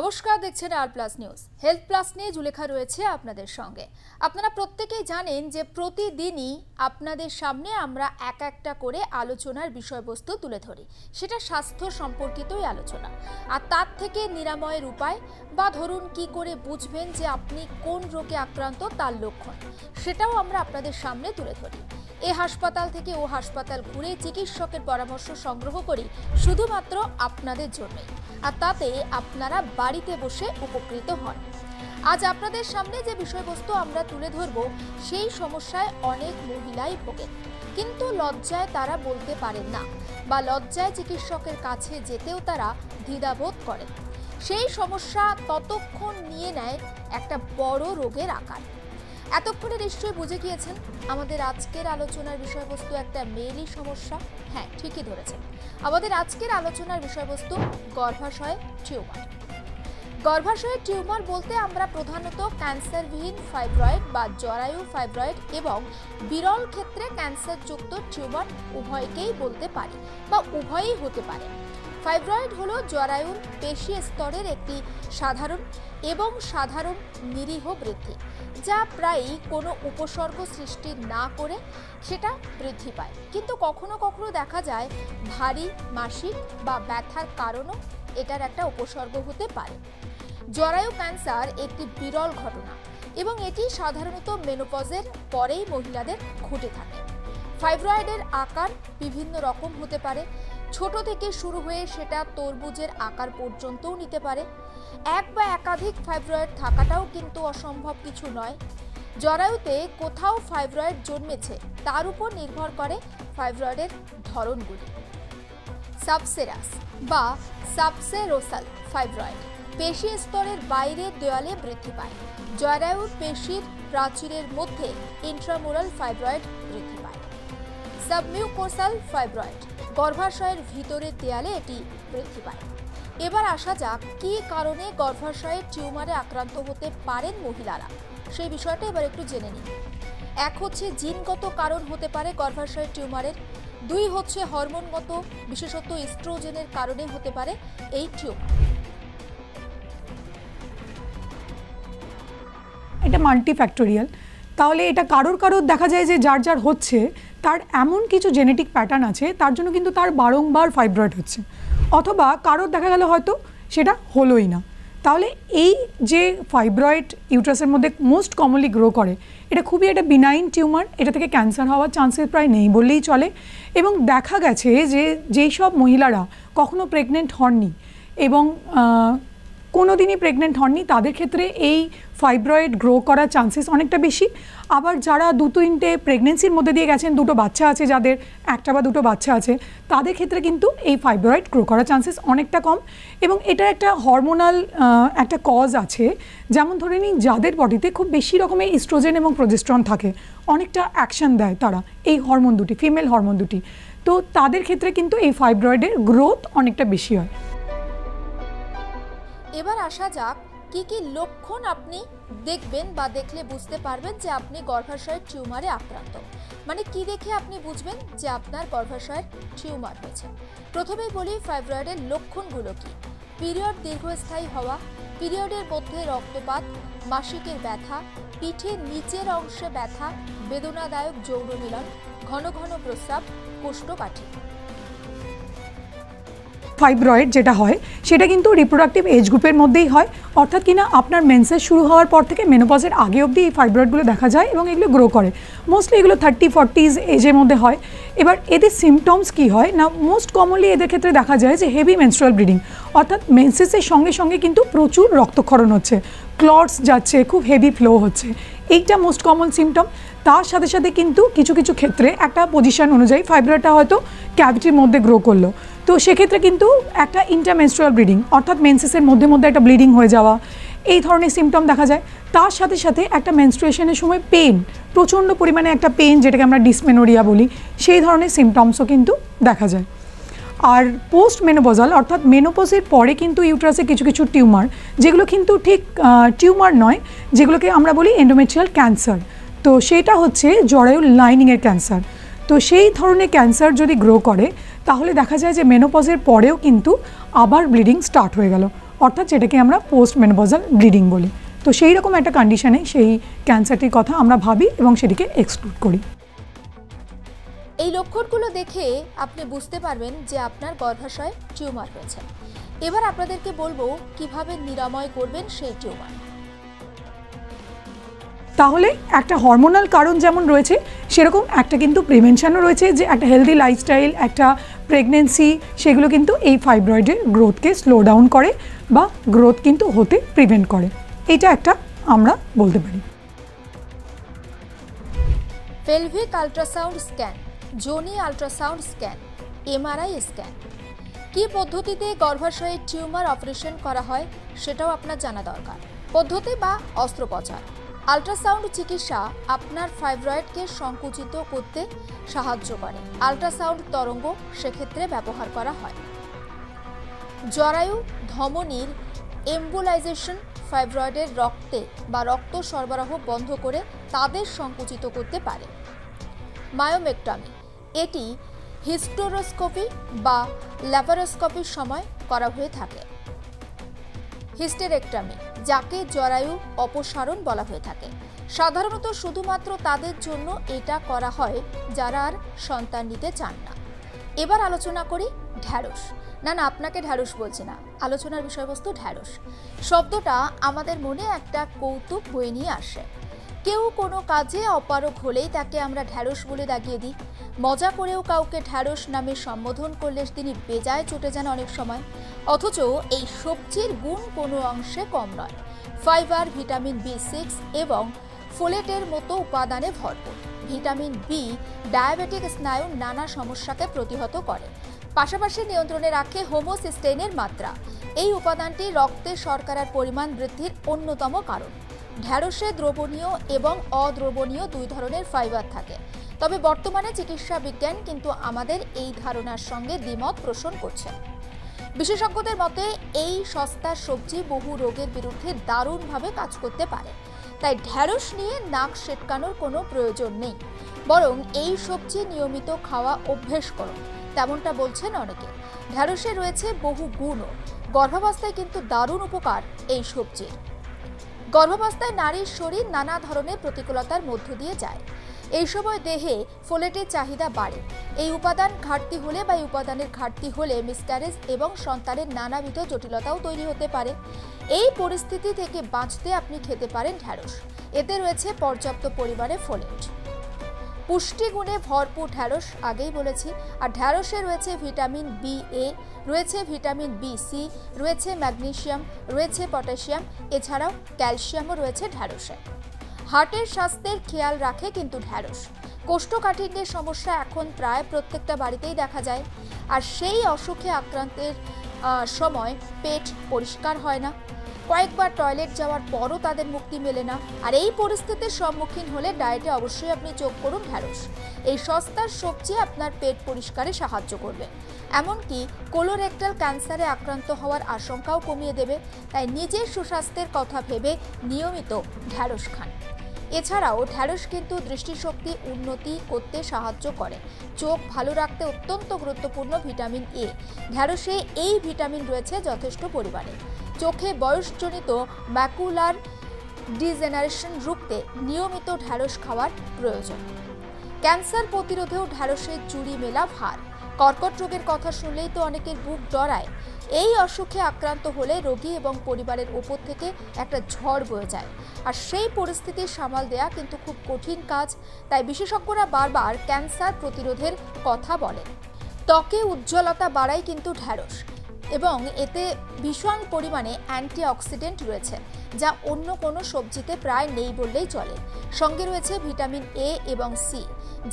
নমস্কার, দেখছেন আর plus news. Health plus নিয়ে জুলেখা রয়েছে আপনাদের সঙ্গে। আপনারা প্রত্যেকেই জানেন যে প্রতিদিনই আপনাদের সামনে আমরা একটা করে আলোচনার বিষয়বস্তু তুলে ধরি। সেটা স্বাস্থ্য সম্পর্কিতই আলোচনা, আর তার থেকে নিরাময়ের উপায় বা ধরুন কি করে বুঝবেন যে আপনি কোন রোগে আক্রান্ত তার লক্ষণ, সেটাও আমরা আপনাদের সামনে তুলে ধরি। এ হাসপাতাল থেকে ও হাসপাতাল ঘুরে চিকিৎসকের পরামর্শ সংগ্রহ করি শুধুমাত্র আপনাদের জন্যই, আর তাতে আপনারা বাড়িতে বসে উপকৃত হন। আজ আপনাদের সামনে যে বিষয়বস্তু আমরা তুলে ধরব, সেই সমস্যায় অনেক মহিলাই ভোগেন, কিন্তু লজ্জায় তারা বলতে পারেন না বা লজ্জায় চিকিৎসকের কাছে যেতেও তারা দ্বিধাবোধ করেন। সেই সমস্যা ততক্ষণ নিয়ে নেয় একটা বড় রোগের আকার। এতক্ষণে নিশ্চয়ই বুঝে গিয়েছেন আমাদের আজকের আলোচনার বিষয়বস্তু একটা মেয়েলি সমস্যা। হ্যাঁ, ঠিকই ধরেছেন। আমাদের আজকের আলোচনার বিষয়বস্তু গর্ভাশয় টিউমার। গর্ভাশয়ের টিউমার বলতে আমরা প্রধানত ক্যান্সারবিহীন ফাইব্রয়েড বা জরায়ু ফাইব্রয়েড এবং বিরল ক্ষেত্রে ক্যান্সারযুক্ত টিউমার উভয়কেই বলতে পারি বা উভয়ই হতে পারে। ফাইব্রয়েড হলো জরায়ুর পেশি স্তরের একটি সাধারণ নিরীহ বৃদ্ধি, যা প্রায়ই কোনো উপসর্গ সৃষ্টি না করে সেটা বৃদ্ধি পায়, কিন্তু কখনো কখনো দেখা যায় ভারী মাসিক বা ব্যথার কারণও এটার একটা উপসর্গ হতে পারে। জরায়ু ক্যান্সার একটি বিরল ঘটনা এবং এটি সাধারণত মেনোপজের পরেই মহিলাদের ঘটে থাকে। ফাইব্রয়েডের আকার বিভিন্ন রকম হতে পারে, ছোট থেকে শুরু হয়ে সেটা তরমুজের আকার পর্যন্তও নিতে পারে। এক বা একাধিক ফাইব্রয়েড থাকাটাও কিন্তু অসম্ভব কিছু নয়। জরায়ুতে কোথাও ফাইব্রয়েড জন্মেছে তার উপর নির্ভর করে ফাইব্রয়েডের ধরনগুলি। সাবসেরাস বা সাবসেরোসাল ফাইব্রয়েড পেশি স্তরের বাইরের দেয়ালে বৃদ্ধি পায়। জরায়ুর পেশির প্রাচীরের মধ্যে ইন্ট্রামুরাল ফাইব্রয়েড বৃদ্ধি পায়। সাবমিউকোসাল ফাইব্রয়েড গর্ভাশয়ের ভিতরের দেয়ালে এটি বৃদ্ধি পায়। এবার আসা যাক কী কারণে গর্ভাশয়ের টিউমারে আক্রান্ত হতে পারেন মহিলারা, সেই বিষয়টা এবার একটু জেনে নিন। এক হচ্ছে জিনগত কারণ হতে পারে গর্ভাশয়ের টিউমারের। দুই হচ্ছে হরমোনগত, বিশেষত ইস্ট্রোজেনের কারণে হতে পারে এই টিউমার। এটা মাল্টিফ্যাক্টোরিয়াল। তাহলে এটা কারোর দেখা যায় যে যার হচ্ছে তার এমন কিছু জেনেটিক প্যাটার্ন আছে, তার জন্য কিন্তু তার বারংবার ফাইব্রয়েড হচ্ছে, অথবা কারোর দেখা গেল হয়তো সেটা হলোই না। তাহলে এই যে ফাইব্রয়েড ইউট্রাসের মধ্যে মোস্ট কমনলি গ্রো করে, এটা খুবই একটা বিনাইন টিউমার। এটা থেকে ক্যান্সার হওয়ার চান্সেস প্রায় নেই বললেই চলে। এবং দেখা গেছে যে যেই সব মহিলারা কখনো প্রেগনেন্ট হননি এবং কোনো দিনই প্রেগনেন্ট হননি, তাদের ক্ষেত্রে এই ফাইব্রয়েড গ্রো করার চান্সেস অনেকটা বেশি। আবার যারা 2-3টে প্রেগনেন্সির মধ্যে দিয়ে গেছেন, 2টো বাচ্চা আছে যাদের, 1টা বা 2টো বাচ্চা আছে, তাদের ক্ষেত্রে কিন্তু এই ফাইব্রয়েড গ্রো করার চান্সেস অনেকটা কম। এবং এটার একটা হরমোনাল একটা কজ আছে। যেমন ধরে নিন, যাদের বডিতে খুব বেশি রকমের ইস্ট্রোজেন এবং প্রোজেস্টেরন থাকে, অনেকটা অ্যাকশন দেয় তারা এই হরমোন দুটি, ফিমেল হরমোন দুটি, তো তাদের ক্ষেত্রে কিন্তু এই ফাইব্রয়েডের গ্রোথ অনেকটা বেশি হয়। এবার আসা যাক কি কি লক্ষণ আপনি দেখবেন বা দেখলে বুঝতে পারবেন যে আপনি গর্ভাশয়ের টিউমারে আক্রান্ত। মানে কি দেখে আপনি বুঝবেন যে আপনার গর্ভাশয়ের টিউমার হয়েছে। প্রথমেই বলি ফাইব্রয়েডের লক্ষণগুলো কি। পিরিয়ড দীর্ঘস্থায়ী হওয়া, পিরিয়ডের মধ্যে রক্তপাত, মাসিকের ব্যথা, পিঠের নিচের অংশে ব্যথা, বেদনাদায়ক যৌন মিলন, ঘন ঘন প্রস্রাব, কোষ্ঠকাঠি। ফাইব্রয়েড যেটা হয় সেটা কিন্তু রিপ্রোডাক্টিভ এজ গ্রুপের মধ্যেই হয়, অর্থাৎ কিনা আপনার মেন্সেস শুরু হওয়ার পর থেকে মেনোপজের আগে অবধি এই ফাইব্রয়েডগুলো দেখা যায় এবং এগুলো গ্রো করে। মোস্টলি এগুলো 30-40s এজের মধ্যে হয়। এবার এদের সিমটমস কী হয় না, মোস্ট কমনলি এদের ক্ষেত্রে দেখা যায় যে হেভি মেনস্ট্রুয়াল ব্লিডিং, অর্থাৎ মেন্সেসের সঙ্গে সঙ্গে কিন্তু প্রচুর রক্তক্ষরণ হচ্ছে, ক্লটস যাচ্ছে, খুব হেভি ফ্লো হচ্ছে, এইটা মোস্ট কমন সিমটম। তার সাথে সাথে কিন্তু কিছু কিছু ক্ষেত্রে একটা পজিশন অনুযায়ী ফাইব্রয়েডটা হয়তো ক্যাভিটির মধ্যে গ্রো করলো, তো সেক্ষেত্রে কিন্তু একটা ইন্টারমেনস্ট্রুয়াল ব্লিডিং, অর্থাৎ মেন্সেসের মধ্যে একটা ব্লিডিং হয়ে যাওয়া, এই ধরনের সিমটম দেখা যায়। তার সাথে সাথে একটা মেনস্ট্রুয়েশনের সময় পেন, প্রচণ্ড পরিমাণে একটা পেন, যেটাকে আমরা ডিসমেনোরিয়া বলি, সেই ধরনের সিমটমসও কিন্তু দেখা যায়। আর পোস্ট মেনোপজাল, অর্থাৎ মেনোপজের পরে কিন্তু ইউট্রাসে কিছু কিছু টিউমার, যেগুলো কিন্তু ঠিক টিউমার নয়, যেগুলোকে আমরা বলি এন্ডোমেট্রিয়াল ক্যান্সার, তো সেটা হচ্ছে জরায়ুর লাইনিংয়ের ক্যান্সার। তো সেই ধরনের ক্যান্সার যদি গ্রো করে, তাহলে দেখা যায় যে মেনোপজের পরেও কিন্তু আবার ব্লিডিং স্টার্ট হয়ে গেল, অর্থাৎ যেটাকে আমরা পোস্ট মেনোপজাল ব্লিডিং বলি। তো সেই রকম একটা কন্ডিশনে সেই ক্যান্সারটির কথা আমরা ভাবি এবং সেটিকে এক্সক্লুড করি। এই লক্ষণগুলো দেখে আপনি বুঝতে পারবেন যে আপনার গর্ভাশয়ে টিউমার হয়েছে। এবার আপনাদেরকে বলবো কিভাবে নিরাময় করবেন সেই টিউমার। তাহলে একটা হরমোনাল কারণ যেমন রয়েছে সেরকম একটা কিন্তু প্রিভেনশনও রয়েছে, যে একটা হেলদি লাইফস্টাইল, একটা প্রেগনেন্সি, সেগুলো কিন্তু এই ফাইব্রয়েডের গ্রোথকে স্লো ডাউন করে বা গ্রোথ কিন্তু হতে প্রিভেন্ট করে। এটা একটা আমরা বলতে পারি। পেলভিক আল্ট্রাসাউন্ড স্ক্যান, যোনি আল্ট্রাসাউন্ড স্ক্যান, এমআরআই স্ক্যান, কি পদ্ধতিতে গর্ভাশয়ে টিউমার অপারেশন করা হয় সেটাও আপনার জানা দরকার। পদ্ধতি বা অস্ত্রোপচার। আল্ট্রাসাউন্ড চিকিৎসা আপনার ফাইব্রয়েডকে সংকুচিত করতে সাহায্য করে। আল্ট্রাসাউন্ড তরঙ্গ সেক্ষেত্রে ব্যবহার করা হয়। জরায়ু ধমনীর এম্বোলাইজেশন ফাইব্রয়েডের রক্তে বা রক্ত সরবরাহ বন্ধ করে তাদের সংকুচিত করতে পারে। মায়োমেক্টমি, এটি হিস্টেরোস্কোপি বা ল্যাপারোস্কোপির সময় করা হয়ে থাকে। হিস্টেরেক্টমি, যাকে জরায়ু অপসারণ বলা হয়ে থাকে, সাধারণত শুধুমাত্র তাদের জন্য এটা করা হয় যারা আর সন্তান নিতে চান না। এবার আলোচনা করি ঢ্যাঁড়স। না, আপনাকে ঢ্যাঁড়স বলছি না, আলোচনার বিষয়বস্তু ঢ্যাঁড়স। শব্দটা আমাদের মনে একটা কৌতুক বয়ে নিয়ে আসে। কেউ কোনো কাজে অপারগ হলেই তাকে আমরা ঢ্যাঁড়স বলে দাগিয়ে দিই। মজা করেও কাউকে ঢ্যাঁড়স নামে সম্বোধন করলে তিনি বেজায় চটে যান অনেক সময়। অথচ এই সবজির গুণ কোনো অংশে কম নয়। ফাইবার, ভিটামিন B6 এবং ফোলেটের মতো উপাদানে ভরপুর। ভিটামিন বি ডায়াবেটিক স্নায়ুর নানা সমস্যাকে প্রতিহত করে, পাশাপাশি নিয়ন্ত্রণে রাখে হোমোসিস্টেইনের মাত্রা। এই উপাদানটি রক্তে শর্করার পরিমাণ বৃদ্ধির অন্যতম কারণ। ঢ্যাঁড়সে দ্রবণীয় এবং অদ্রবণীয় দুই ধরনের ফাইবার থাকে। তবে বর্তমানে চিকিৎসা বিজ্ঞান কিন্তু আমাদের এই ধারণার সঙ্গে দ্বিমত পোষণ করছে। বিশেষজ্ঞদের মতে এই সস্তা সবজি বহু রোগের বিরুদ্ধে দারুণভাবে কাজ করতে পারে। তাই ঢ্যাঁড়স নিয়ে নাক সেটকানোর কোনো প্রয়োজন নেই, বরং এই সবজি নিয়মিত খাওয়া অভ্যেস করুন, তেমনটা বলছেন অনেকে। ঢ্যাঁড়সে রয়েছে বহু গুণও। গর্ভাবস্থায় কিন্তু দারুণ উপকার এই সবজির। গর্ভাবস্থায় নারীর শরীর নানা ধরনের প্রতিকূলতার মধ্য দিয়ে যায়। এই সময় দেহে ফোলেটের চাহিদা বাড়ে। এই উপাদান ঘাটতি হলে বা এই উপাদানের ঘাটতি হলে মিসক্যারেজ এবং সন্তানের নানাবিধ জটিলতাও তৈরি হতে পারে। এই পরিস্থিতি থেকে বাঁচতে আপনি খেতে পারেন ঢ্যাঁড়স। এতে রয়েছে পর্যাপ্ত পরিমাণে ফোলেট। পুষ্টিগুণে ভরপুর ঢ্যাঁড়স, আগেই বলেছি। আর ঢ্যাঁড়সে রয়েছে ভিটামিন BA, রয়েছে ভিটামিন B6, রয়েছে ম্যাগনেসিয়াম, রয়েছে পটাশিয়াম, এছাড়াও ক্যালসিয়ামও রয়েছে ঢ্যাঁড়সে। হার্টের স্বাস্থ্যের খেয়াল রাখে কিন্তু ঢ্যাঁড়স। কোষ্ঠকাঠিন্যের সমস্যা এখন প্রায় প্রত্যেকটা বাড়িতেই দেখা যায়। আর সেই অসুখে আক্রান্তের সময় পেট পরিষ্কার হয় না, কয়েকবার টয়লেট যাওয়ার পরও তাদের মুক্তি মেলে না। আর এই পরিস্থিতির সম্মুখীন হলে ডায়েটে অবশ্যই আপনি যোগ করুন ঢ্যাঁড়স। এই সস্তার সবজি আপনার পেট পরিষ্কারে সাহায্য করবে, এমনকি কোলোরেক্টাল ক্যান্সারে আক্রান্ত হওয়ার আশঙ্কাও কমিয়ে দেবে। তাই নিজের সুস্বাস্থ্যের কথা ভেবে নিয়মিত ঢ্যাঁড়স খান। এছাড়াও ঢ্যাঁড়স কিন্তু দৃষ্টিশক্তি উন্নতি করতে সাহায্য করে। চোখ ভালো রাখতে অত্যন্ত গুরুত্বপূর্ণ ভিটামিন A। ঢ্যাঁড়সে এই ভিটামিন রয়েছে যথেষ্ট পরিমাণে। চোখে বয়সজনিত ম্যাকুলার ডিজেনারেশন রুখতে নিয়মিত ঢ্যাঁড়স খাওয়ার প্রয়োজন। ক্যান্সার প্রতিরোধেও ঢ্যাঁড়সের জুড়ি মেলা ভার। কর্কট রোগের কথা শুনলেই তো অনেকের বুক ডরায়। এই অসুখে আক্রান্ত হলে রোগী এবং পরিবারের ওপর থেকে একটা ঝড় বয়ে যায়। আর সেই পরিস্থিতি সামাল দেয়া কিন্তু খুব কঠিন কাজ। তাই বিশেষজ্ঞরা বারবার ক্যান্সার প্রতিরোধের কথা বলেন। ত্বকে উজ্জ্বলতা বাড়ায় কিন্তু ঢ্যাঁড়স, এবং এতে ভীষণ পরিমাণে অ্যান্টিঅক্সিডেন্ট রয়েছে, যা অন্য কোনো সবজিতে প্রায় নেই বললেই চলে। সঙ্গে রয়েছে ভিটামিন A এবং C,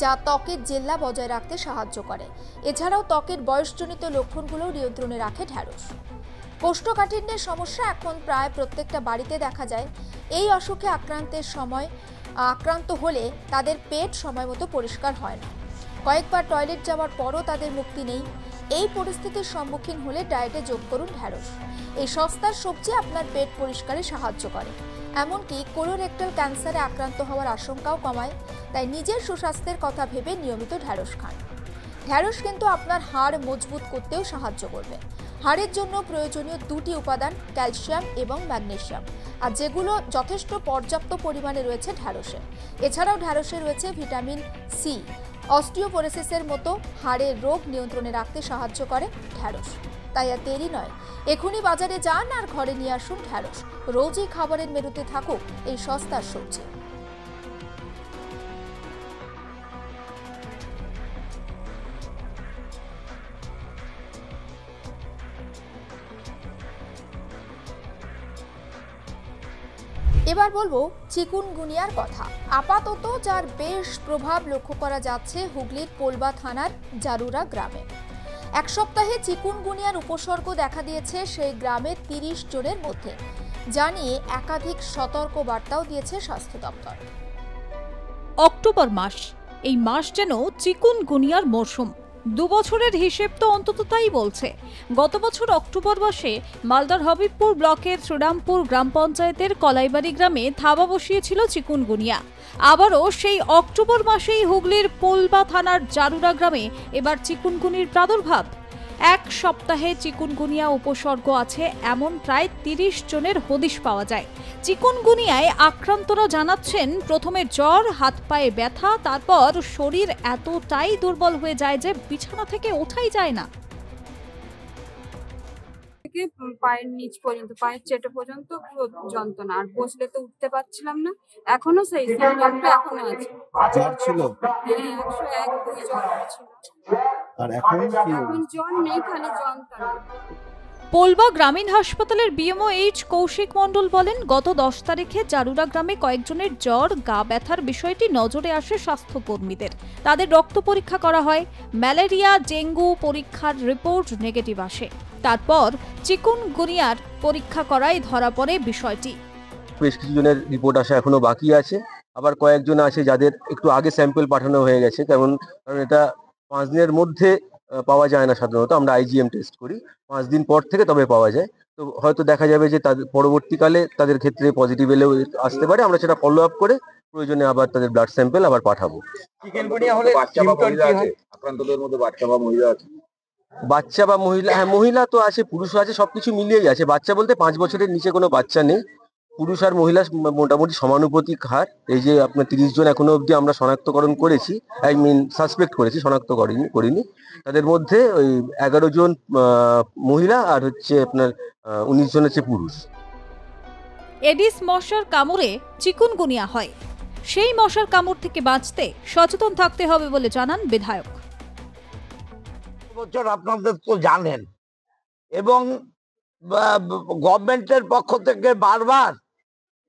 যা ত্বকের জেল্লা বজায় রাখতে সাহায্য করে। এছাড়াও ত্বকের বয়সজনিত লক্ষণগুলো নিয়ন্ত্রণে রাখে ঢ্যাঁড়স। কোষ্ঠকাঠিন্যের সমস্যা এখন প্রায় প্রত্যেকটা বাড়িতে দেখা যায়। এই অসুখে আক্রান্ত হলে তাদের পেট সময় মতো পরিষ্কার হয় না, কয়েকবার টয়লেট যাওয়ার পরও তাদের মুক্তি নেই। এই পরিস্থিতির সম্মুখীন হলে ডায়েটে যোগ করুন ঢ্যাঁড়স। এই সস্তার সবজি আপনার পেট পরিষ্কারে সাহায্য করে, এমনকি কোলোরেক্টাল ক্যান্সারে আক্রান্ত হওয়ার আশঙ্কাও কমায়। তাই নিজের সুস্বাস্থ্যের কথা ভেবে নিয়মিত ঢ্যাঁড়স খান। ঢ্যাঁড়স কিন্তু আপনার হাড় মজবুত করতেও সাহায্য করবে। হাড়ের জন্য প্রয়োজনীয় দুটি উপাদান ক্যালসিয়াম এবং ম্যাগনেসিয়াম, আর যেগুলো যথেষ্ট পর্যাপ্ত পরিমাণে রয়েছে ঢ্যাঁড়সে। এছাড়াও ঢ্যাঁড়সে রয়েছে ভিটামিন সি। অস্টিওপোরোসিসের মতো হাড়ের রোগ নিয়ন্ত্রণে রাখতে সাহায্য করে ঢ্যাঁড়স। তাই আর দেরি নয়, এখনই বাজারে যান আর ঘরে নিয়ে আসুন ঢ্যাঁড়স। রোজই খাবারের মেনুতে থাকুক এই সস্তার সবজি। এবার বলবো চিকুনগুনিয়ার কথা। আপাতত যার বেশ প্রভাব লক্ষ্য করা যাচ্ছে হুগলির পোলবা থানার জারুরা গ্রামে। এক সপ্তাহে চিকুনগুনিয়ার উপসর্গ দেখা দিয়েছে সেই গ্রামের ৩০ জনের মধ্যে, জানিয়ে একাধিক সতর্ক বার্তাও দিয়েছে স্বাস্থ্য দপ্তর। অক্টোবর মাস, এই মাস যেন চিকুনগুনিয়ার মরশুম। 2 বছরের হিসেব তো অন্তত তাই বলছে। গত বছর অক্টোবর মাসে মালদার হবিবপুর ব্লকের শ্রীরামপুর গ্রাম পঞ্চায়েতের কলাইবাড়ি গ্রামে থাবা বসিয়েছিল চিকুনগুনিয়া। আবারও সেই অক্টোবর মাসেই হুগলির পোলবা থানার জারুরা গ্রামে এবার চিকুনগুনির প্রাদুর্ভাব। এক সপ্তাহে চিকুনগুনিয়া উপসর্গ আছে এমন প্রায় 30 জনের হদিশ পাওয়া যায়। চিকুনগুনিয়ায় আক্রান্তরা জানাচ্ছেন প্রথমে জ্বর, হাত পায়ে ব্যথা, তারপর শরীর এতটাই দুর্বল হয়ে যায় যে বিছানা থেকে ওঠাই যায় না। পায়ের নিচ পর্যন্ত, পায়ের চেটো পর্যন্ত পুরো যন্ত্রণা, আর বসলে তো উঠতে পারছিলাম না। এখনো সেই সিমটমটা এখনো আছে। জ্বর ছিল? হ্যাঁ, 101-2 জ্বর ছিল। আর এখন কি? এখন জ্বর নেই, খালি যন্ত্রণা। পোলবা গ্রামীণ হাসপাতালের বিএমওএইচ কৌশিক মণ্ডল বলেন, গত 10 তারিখে জারুরা গ্রামে কয়েকজনের জ্বর, গা ব্যথার বিষয়টি নজরে আসে স্বাস্থ্যকর্মীদের। তাদের রক্ত পরীক্ষা করা হয়। ম্যালেরিয়া, ডেঙ্গু পরীক্ষার রিপোর্ট নেগেটিভ আসে। তারপর চিকুনগুনিয়ার পরীক্ষা করায় ধরা পড়ে বিষয়টি। বেশ কিছু জনের রিপোর্ট আসা এখনো বাকি আছে। আবার কয়েকজন আছে যাদের একটু আগে স্যাম্পল পাঠানো হয়ে গেছে, কারণ এটা 5 দিনের মধ্যে পাওয়া যায় না। সাধারণত আমরা আইজিএম টেস্ট করি, 5 দিন পর থেকে তবে পাওয়া যায়। তো হয়তো দেখা যাবে যে তাদের পরবর্তীকালে তাদের ক্ষেত্রে পজিটিভ এলেও আসতে পারে। আমরা সেটা ফলো আপ করে প্রয়োজনে আবার তাদের ব্লাড স্যাম্পল আবার পাঠাবো। চিকেনগুনিয়া হলে বাচ্চা বা মহিলা আছে? আক্রান্তদের মধ্যে বাচ্চা বা মহিলা আছে? বাচ্চা বা মহিলা, হ্যাঁ, মহিলা তো আছে, পুরুষও আছে, সবকিছু মিলিয়েই আছে। বাচ্চা বলতে 5 বছরের নিচে কোনো বাচ্চা নেই। পুরুষ আর মহিলা মোটামুটি সমানুপাতিক হার। এই যে আপনার 30 জন এখনো অবধি আমরা শনাক্তকরণ করেছি, সাসপেক্ট করেছি, শনাক্ত করিনি। তাদের মধ্যে ওই 11 জন মহিলা আর হচ্ছে আপনার 19 জন হচ্ছে পুরুষ। এডিস মশার কামড়ে চিকুনগুনিয়া হয়। সেই মশার কামড় থেকে বাঁচতে সচেতন থাকতে হবে বলে জানান বিধায়ক। বছর আপনাদের তো জানেন, এবং গভর্নমেন্টের পক্ষ থেকে বারবার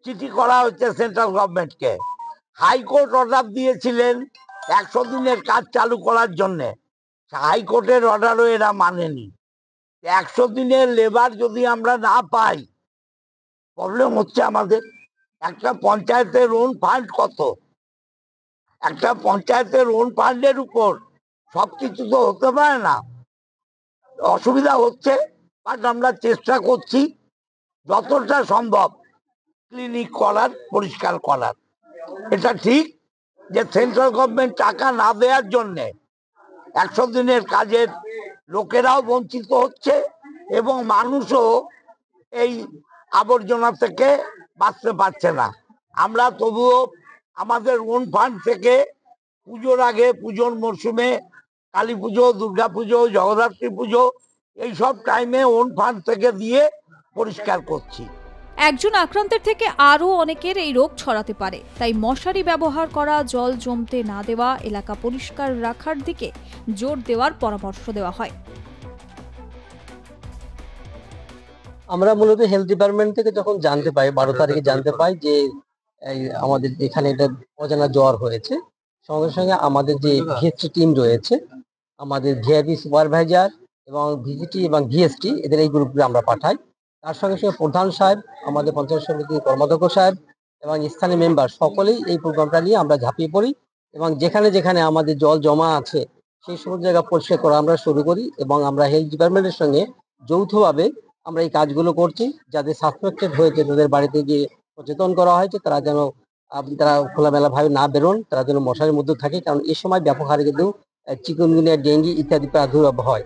চিঠি করা হচ্ছে সেন্ট্রাল গভর্নমেন্টকে। হাইকোর্ট অর্ডার দিয়েছিলেন 100 দিনের কাজ চালু করার জন্য। হাইকোর্টের অর্ডারও এরা মানেনি। 100 দিনের লেবার যদি আমরা না পাই, প্রবলেম হচ্ছে আমাদের। একটা পঞ্চায়েতের ওন ফান্ড কত? একটা পঞ্চায়েতের ওন ফান্ডের উপর সবকিছু তো হতে পারে না। অসুবিধা হচ্ছে, বাট আমরা চেষ্টা করছি যতটা সম্ভব ক্লিনিক করার, পরিষ্কার করার। এটা ঠিক যে সেন্ট্রাল গভর্নমেন্ট টাকা না দেওয়ার জন্যে 100 দিনের কাজের লোকেরাও বঞ্চিত হচ্ছে, এবং মানুষও এই আবর্জনা থেকে বাঁচতে পারছে না। আমরা তবুও আমাদের ওন ফান্ড থেকে পুজোর আগে, পুজোর মরশুমে, কালী পুজো, দুর্গা পুজো, জগদ্ধাত্রী পুজো, এইসব টাইমে ওন ফান্ড থেকে দিয়ে পরিষ্কার করছি। একজন আক্রান্তের থেকে আরও অনেকের এই রোগ ছড়াতে পারে। তাই মশারি ব্যবহার করা, জল জমতে না দেওয়া, এলাকা পরিষ্কার রাখার দিকে জোর দেওয়ার পরামর্শ দেওয়া হয়। আমরা মূলত হেলথ ডিপার্টমেন্ট থেকে যখন জানতে পাই, 12 তারিখে জানতে পাই যে আমাদের এখানে এটা অজানা জ্বর হয়েছে, সঙ্গে সঙ্গে আমাদের যে ভিএসটি টিম রয়েছে, আমাদের ভিআইপি সুপারভাইজার এবং ভিজিটি এবং ভিএসটি, এদের এই গ্রুপে আমরা পাঠাই। তার সঙ্গে সঙ্গে প্রধান সাহেব, আমাদের পঞ্চায়েত সমিতির কর্মাধ্যক্ষ সাহেব এবং স্থানীয় মেম্বার সকলেই এই প্রোগ্রামটা নিয়ে আমরা ঝাঁপিয়ে পড়ি, এবং যেখানে যেখানে আমাদের জল জমা আছে সেই সমস্ত জায়গা পরিষ্কার করা আমরা শুরু করি। এবং আমরা হেলথ ডিপার্টমেন্টের সঙ্গে যৌথভাবে আমরা এই কাজগুলো করছি। যাদের সাসপেক্টেড হয়েছে তাদের বাড়িতে গিয়ে সচেতন করা হয়েছে, তারা যেন তারা খোলামেলা ভাবে না বেরোন, তারা যেন মশারির মধ্যে থাকে, কারণ এই সময় ব্যাপক হারে কিন্তু চিকুনগুনিয়া, ডেঙ্গি ইত্যাদি প্রাদুর্ভাব হয়।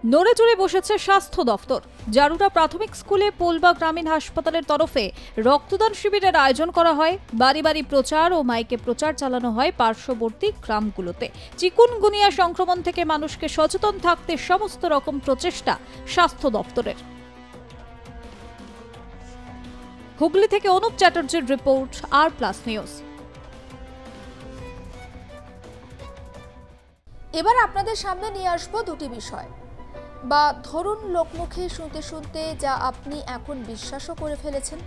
নড়ে চড়ে বসেছে স্বাস্থ্য দফতর। জারুরা প্রাথমিক স্কুলে পোলবা গ্রামীণ হাসপাতালের তরফে রক্তদান শিবিরের আয়োজন করা হয়। বাড়ি বাড়ি প্রচার ও মাইকে প্রচার চালানো হয় পার্শ্ববর্তী গ্রামগুলোতে। চিকুনগুনিয়া সংক্রমণ থেকে মানুষকে সচেতন থাকতে সমস্ত রকম প্রচেষ্টা স্বাস্থ্য দপ্তরের। হুগলি থেকে অনুপ চ্যাটার্জির রিপোর্ট, আর+ নিউজ। এবার আপনাদের সামনে নিয়ে আসবো দুটি বিষয়, বা ধরুন লোকমুখে শুনতে শুনতে যা আপনি এখন বিশ্বাসও করে ফেলেছেন,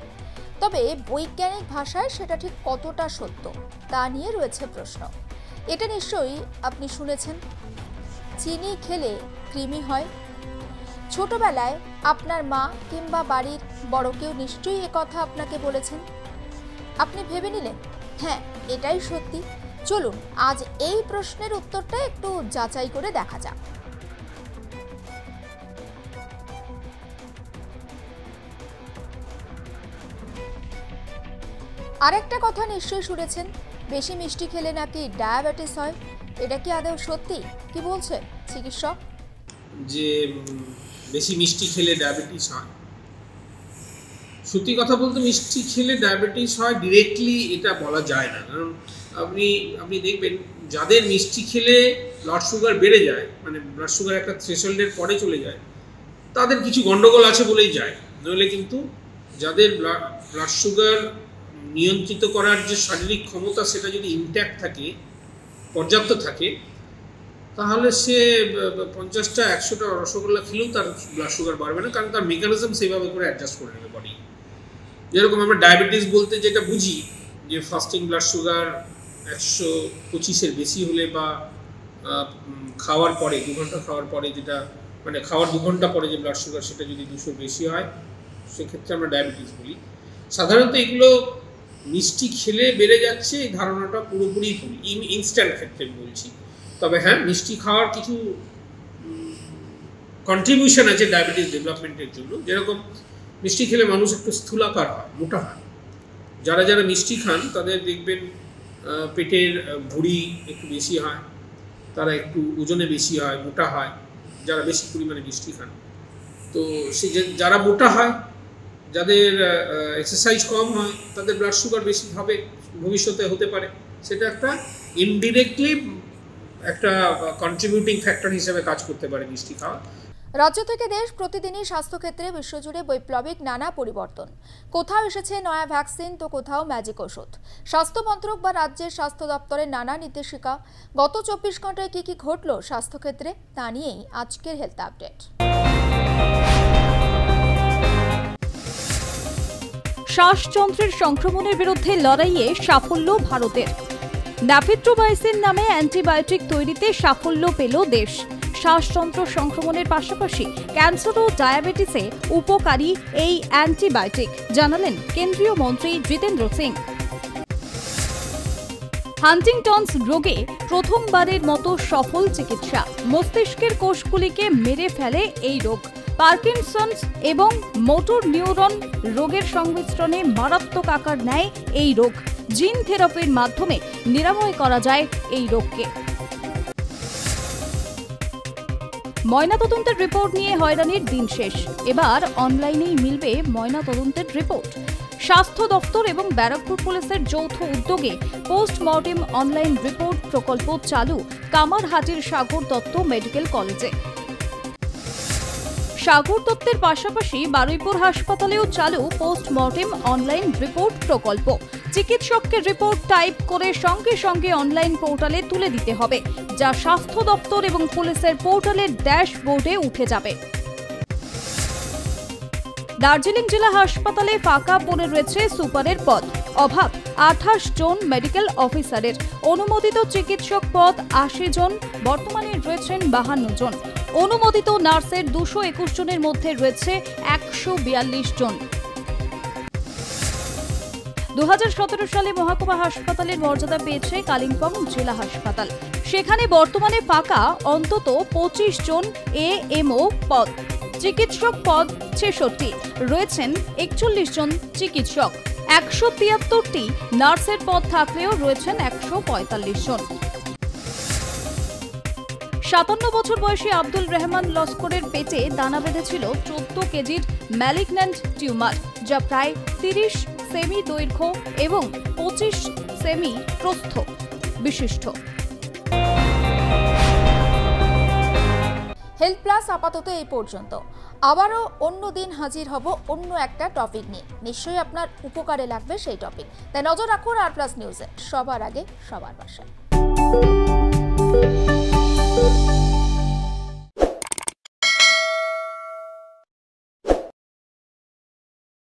তবে বৈজ্ঞানিক ভাষায় সেটা ঠিক কতটা সত্য তা নিয়ে রয়েছে প্রশ্ন। এটা নিশ্চয়ই আপনি শুনেছেন, চিনি খেলে কৃমি হয়। ছোটবেলায় আপনার মা কিংবা বাড়ির বড় কেউ নিশ্চয়ই একথা আপনাকে বলেছেন। আপনি ভেবে নিলেন, হ্যাঁ এটাই সত্যি। চলুন আজ এই প্রশ্নের উত্তরটা একটু যাচাই করে দেখা যাক। আরেকটা কথা নিশ্চয়ই শুনেছেন, বেশি মিষ্টি খেলে নাকি ডায়াবেটিস হয়। এটা কি আদৌ সত্যি? কি বলছে চিকিৎসক? যে বেশি মিষ্টি খেলে ডায়াবেটিস হয়, সত্যি কথা বলতে মিষ্টি খেলে ডায়াবেটিস হয় ডিরেক্টলি এটা বলা যায় না। কারণ আপনি দেখবেন যাদের মিষ্টি খেলে ব্লাড সুগার বেড়ে যায়, মানে ব্লাড সুগার একটা থ্রেশহোল্ডের পরে চলে যায়, তাদের কিছু গন্ডগোল আছে বলেই যায়। নইলে কিন্তু যাদের ব্লাড সুগার নিয়ন্ত্রিত করার যে শারীরিক ক্ষমতা সেটা যদি ইনট্যাক্ট থাকে, পর্যাপ্ত থাকে, তাহলে সে 50টা 100টা রসগোল্লা খেলেও তার ব্লাড সুগার বাড়বে না, কারণ তার মেকানিজম সেইভাবে করে অ্যাডজাস্ট করে নেবে বডি। যেরকম আমরা ডায়াবেটিস বলতে যেটা বুঝি যে ফাস্টিং ব্লাড সুগার 125-এর বেশি হলে, বা খাওয়ার পরে 2 ঘন্টা খাওয়ার পরে, যেটা মানে খাওয়ার 2 ঘন্টা পরে যে ব্লাড সুগার সেটা যদি 200 বেশি হয়, সেক্ষেত্রে আমরা ডায়াবেটিস বলি। সাধারণত এগুলো মিষ্টি খেলে বেড়ে যাচ্ছে এই ধারণাটা পুরোপুরি ভুল, ইনস্ট্যান্ট ক্ষেত্রে বলছি। তবে হ্যাঁ, মিষ্টি খাওয়ার কিছু কন্ট্রিবিউশন আছে ডায়াবেটিস ডেভেলপমেন্টের জন্য। যেরকম মিষ্টি খেলে মানুষ একটু স্থূলাকার হয়, মোটা হয়। যারা যারা মিষ্টি খান তাদের দেখবেন পেটের ভুঁড়ি একটু বেশি হয়, তারা একটু ওজনে বেশি হয়, মোটা হয়, যারা বেশি পরিমাণে মিষ্টি খান। তো সে যারা মোটা হয়, যাদের এক্সারসাইজ কম হয়, তাদের ব্লাড সুগার বেশি হবে, ভবিষ্যতে হতে পারে। সেটা একটা ইনডিরেক্টলি একটা কন্ট্রিবিউটিং ফ্যাক্টর হিসেবে কাজ করতে পারে মিষ্টি খাওয়া। রাজ্য থেকে দেশ প্রতিদিনই স্বাস্থ্যক্ষেত্রে বিশ্বজুড়ে বৈপ্লবিক নানা পরিবর্তন। কোথাও এসেছে নয়া ভ্যাকসিন, তো কোথাও ম্যাজিক ওষুধ। স্বাস্থ্য মন্ত্রক বা রাজ্যের স্বাস্থ্য দপ্তরের নানা নির্দেশিকা। গত 24 ঘন্টায় কি কি ঘটল স্বাস্থ্যক্ষেত্রে তা নিয়েই আজকের হেলথ আপডেট। শ্বাসযন্ত্রের সংক্রমণের বিরুদ্ধে লড়াইয়ে সাফল্য ভারতের। ন্যাফিট্রোমাইসিন নামে অ্যান্টিবায়োটিক তৈরিতে সাফল্য পেল দেশ। শ্বাসযন্ত্র সংক্রমণের পাশাপাশি ক্যান্সার ও ডায়াবেটিসে উপকারী এই অ্যান্টিবায়োটিক, জানালেন কেন্দ্রীয় মন্ত্রী জিতেন্দ্র সিং। হান্টিংটনস রোগে প্রথমবারের মতো সফল চিকিৎসা। মস্তিষ্কের কোষগুলিকে মেরে ফেলে এই রোগ। পার্কিনসন্স এবং মোটর নিউরন রোগের সংমিশ্রণে মারাত্মক আকার নেয় এই রোগ। জিন থেরাপির মাধ্যমে নিরাময় করা যায় এই রোগকে। ময়নাতদন্তের রিপোর্ট নিয়ে হয়রানির দিন শেষ। এবার অনলাইনেই মিলবে ময়নাতদন্তের রিপোর্ট। স্বাস্থ্য দপ্তর এবং ব্যারাকপুর পুলিশের যৌথ উদ্যোগে পোস্টমর্টেম অনলাইন রিপোর্ট প্রকল্প চালু কামারহাটির সাগর দত্ত মেডিকেল কলেজে। সাগর দত্তের পাশাপাশি বারুইপুর হাসপাতালেও চালু পোস্টমর্টেম অনলাইন রিপোর্ট প্রকল্প। চিকিৎসককে রিপোর্ট টাইপ করে সঙ্গে সঙ্গে অনলাইন পোর্টালে তুলে দিতে হবে, যা স্বাস্থ্য দপ্তর এবং পুলিশের পোর্টালের ড্যাশবোর্ডে উঠে যাবে। দার্জিলিং জেলা হাসপাতালে ফাঁকা পড়ে রয়েছে সুপারের পদ। অভাব 28 জন মেডিকেল অফিসারের। অনুমোদিত চিকিৎসক পদ 80 জন, বর্তমানে রয়েছেন 52 জন। অনুমোদিত নার্সের 221 জনের মধ্যে রয়েছে 142 জন। 2017 সালে মহকুমা হাসপাতালের মর্যাদা পেয়েছে কালিম্পং জেলা হাসপাতাল। সেখানে বর্তমানে ফাঁকা অন্তত 25 জন এএমও পদ। চিকিৎসক পদ 66, রয়েছেন 41 জন চিকিৎসক। 173টি নার্সের পদ থাকলেও রয়েছেন 145 জন। 57 বছর বয়সী আব্দুল রহমান লস্করের পেটে দানা বেঁধেছিল 14 কেজির ম্যালিগন্যান্ট টিউমার, যা প্রায় 30 সেমি দৈর্ঘ্য এবং 25 সেমি প্রস্থ বিশিষ্ট। হেলথ প্লাস আপাতত এই পর্যন্ত। আবারও অন্য দিন হাজির হব অন্য একটা টপিক নিয়ে। নিশ্চয়ই আপনার উপকারে লাগবে সেই টপিক। তাই নজর রাখুন আর প্লাস নিউজে, সবার আগে সবার পাশে।